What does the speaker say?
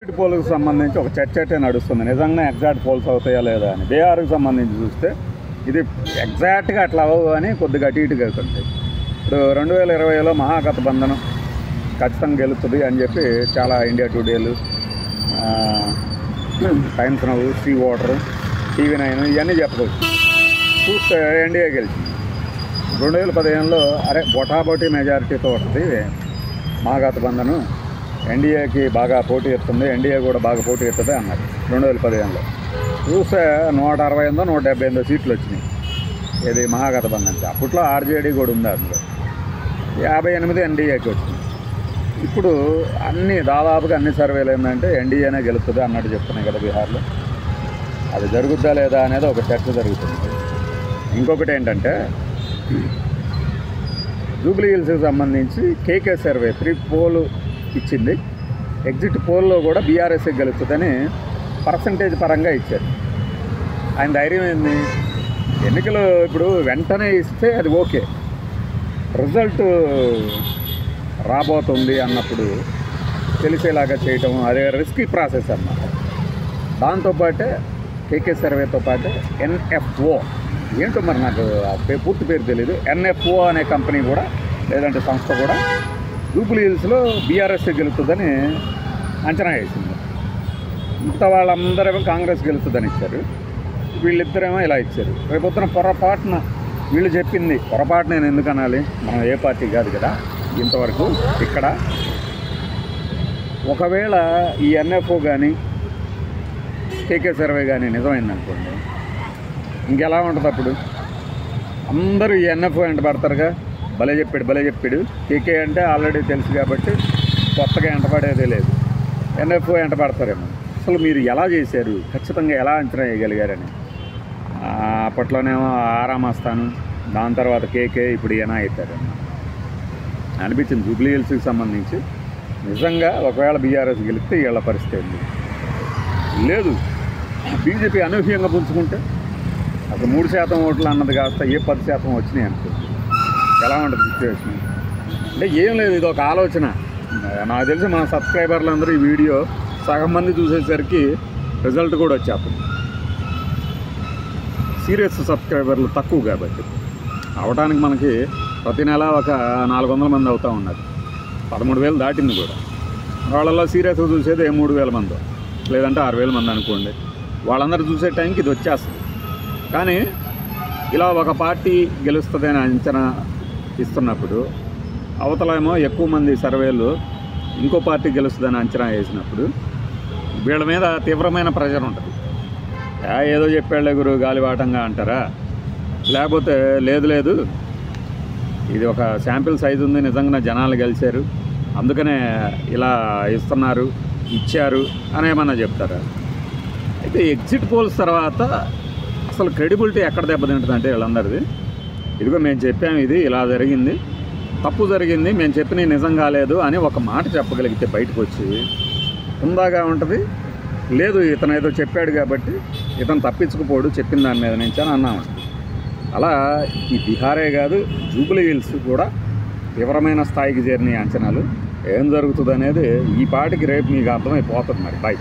పోల్కి సంబంధించి ఒక చర్చ అయితే నడుస్తుంది. నిజంగా ఎగ్జాక్ట్ పోల్స్ అవుతాయా లేదా అని. బీహార్కి సంబంధించి చూస్తే ఇది ఎగ్జాక్ట్గా అట్లా అవ్వవు అని కొద్దిగా అటు ఇటుగా అవుతుంది. ఇప్పుడు 2020లో మహాగఠబంధన్ ఖచ్చితంగా గెలుస్తుంది అని చెప్పి చాలా ఇండియా టుడేలు, Times Now, C Voter, TV9 ఇవన్నీ చెప్పుకోవచ్చు. చూస్తే ఎన్డీఏ గెలిచింది. 2015లో బొటాబొటీ మెజారిటీతో వస్తుంది మహాగఠబంధన్, ఎన్డీఏకి బాగా పోటీ ఇస్తుంది, ఎన్డీఏ కూడా బాగా పోటీ ఇస్తుంది అన్నారు 2015లో. చూస్తే 168 178 సీట్లు వచ్చినాయి ఇది మహాగఠబంధన్కి. అప్పట్లో ఆర్జేడీ కూడా ఉంది, అందులో 58 ఎన్డీఏకి వచ్చింది. ఇప్పుడు దాదాపుగా అన్ని సర్వేలు ఏంటంటే ఎన్డీఏనే గెలుస్తుంది అన్నట్టు చెప్తున్నాయి కదా బీహార్లో. అది జరుగుద్దా లేదా అనేది ఒక చర్చ జరుగుతుంది. ఇంకొకటి ఏంటంటే జూబ్లీ హిల్స్కి సంబంధించి కేకే సర్వే 3 పోల్ ఇచ్చింది. ఎగ్జిట్ పోల్లో కూడా బీఆర్ఎస్ఏ గెలుస్తుందని పర్సంటేజ్ పరంగా ఇచ్చారు. ఆయన ధైర్యం ఏంది, ఎన్నికలు ఇప్పుడు వెంటనే ఇస్తే అది ఓకే, రిజల్ట్ రాబోతుంది అన్నప్పుడు తెలిసేలాగా చేయటం అదే రిస్కీ ప్రాసెస్ అన్నమాట. దాంతోపాటే కేకే సర్వేతో పాటు NFO ఏంటో మరి నాకు పూర్తి పేరు తెలీదు, NFO అనే కంపెనీ కూడా లేదంటే సంస్థ కూడా జూబ్లీ హిల్స్లో బీఆర్ఎస్ఏ గెలుస్తుందని అంచనా వేసింది. ఇంత వాళ్ళందరేమో కాంగ్రెస్ గెలుస్తుందని ఇచ్చారు, వీళ్ళిద్దరేమో ఇలా ఇచ్చారు. రేపొద్దున పొరపాటున వీళ్ళు చెప్పింది పొరపాటు, నేను ఎందుకు అనాలి, మనం ఏ పార్టీ కాదు కదా ఇంతవరకు. ఇక్కడ ఒకవేళ ఈ NFO కానీ కేకే సర్వే కానీ నిజమైందనుకోండి, ఇంకెలా ఉంటుంది అప్పుడు? అందరూ ఈ NFO వెంట పడతారుగా, భలే చెప్పాడు. కేకే అంటే ఆల్రెడీ తెలుసు కాబట్టి కొత్తగా ఎంటపడేదే లేదు, NFO వెంట పడతారేమో. అసలు మీరు ఎలా చేశారు, ఖచ్చితంగా ఎలా అంచనా వేయగలిగారని. అప్పట్లోనేమో ఆరామస్తాను, దాని తర్వాత కేకే, ఇప్పుడు ఈయన అవుతారని అనిపించింది. జూబ్లీ హిల్స్కి సంబంధించి నిజంగా ఒకవేళ బీఆర్ఎస్ గెలిస్తే వీళ్ళ పరిస్థితి ఏంది? లేదు, బీజేపీ అనూహ్యంగా పుంజుకుంటే అసలు 3% ఓట్లు అన్నది కాస్త 10% వచ్చినాయి అనుకోండి, ఎలా ఉంటుంది సిచ్యువేషన్? అంటే ఏం లేదు, ఇది ఒక ఆలోచన. నాకు తెలిసి మన సబ్స్క్రైబర్లు అందరూ ఈ వీడియో సగం మంది చూసేసరికి రిజల్ట్ కూడా వచ్చేస్తుంది. సీరియస్ సబ్స్క్రైబర్లు తక్కువ కాబట్టి అవడానికి మనకి ప్రతి నెల ఒక 400 మంది అవుతూ ఉన్నారు. 13,000 దాటింది కూడా. వాళ్ళల్లో సీరియస్గా చూసేది 3,000 మంది లేదంటే 6,000 మంది అనుకోండి. వాళ్ళందరూ చూసే టైంకి ఇది వచ్చేస్తుంది. కానీ ఇలా ఒక పార్టీ గెలుస్తుందని అంచనా ఇస్తున్నప్పుడు, అవతలేమో ఎక్కువ మంది సర్వేలు ఇంకో పార్టీ గెలుస్తుందని అంచనా వేసినప్పుడు వీళ్ళ మీద తీవ్రమైన ప్రెషర్ ఉంటుంది. ఏదో చెప్పాళ్లే గురు గాలివాటంగా అంటారా, లేకపోతే లేదు ఇది ఒక శాంపిల్ సైజు ఉంది, నిజంగా జనాలు గెలిచారు అందుకనే ఇలా ఇచ్చారు అనేమన్నా చెప్తారా? అయితే ఎగ్జిట్ పోల్స్ తర్వాత అసలు క్రెడిబిలిటీ ఎక్కడ దెబ్బతింటుంది అంటే వీళ్ళందరిది, ఇదిగో మేము చెప్పాము, ఇది ఇలా జరిగింది, తప్పు జరిగింది, మేము చెప్పినవి నిజం కాలేదు అని ఒక మాట చెప్పగలిగితే బయటకు వచ్చి హుందాగా ఉంటుంది. లేదు, ఇతను ఏదో చెప్పాడు కాబట్టి ఇతను తప్పించుకుపోడు చెప్పిన దాని మీద నుంచి అని అన్నాము. అలా ఈ బీహారే కాదు, జూబ్లీ హిల్స్ కూడా తీవ్రమైన స్థాయికి చేరిన అంచనాలు. ఏం జరుగుతుంది అనేది ఈ పాటికి రేపు మీకు అర్థమైపోతుంది. మరి బాయ్.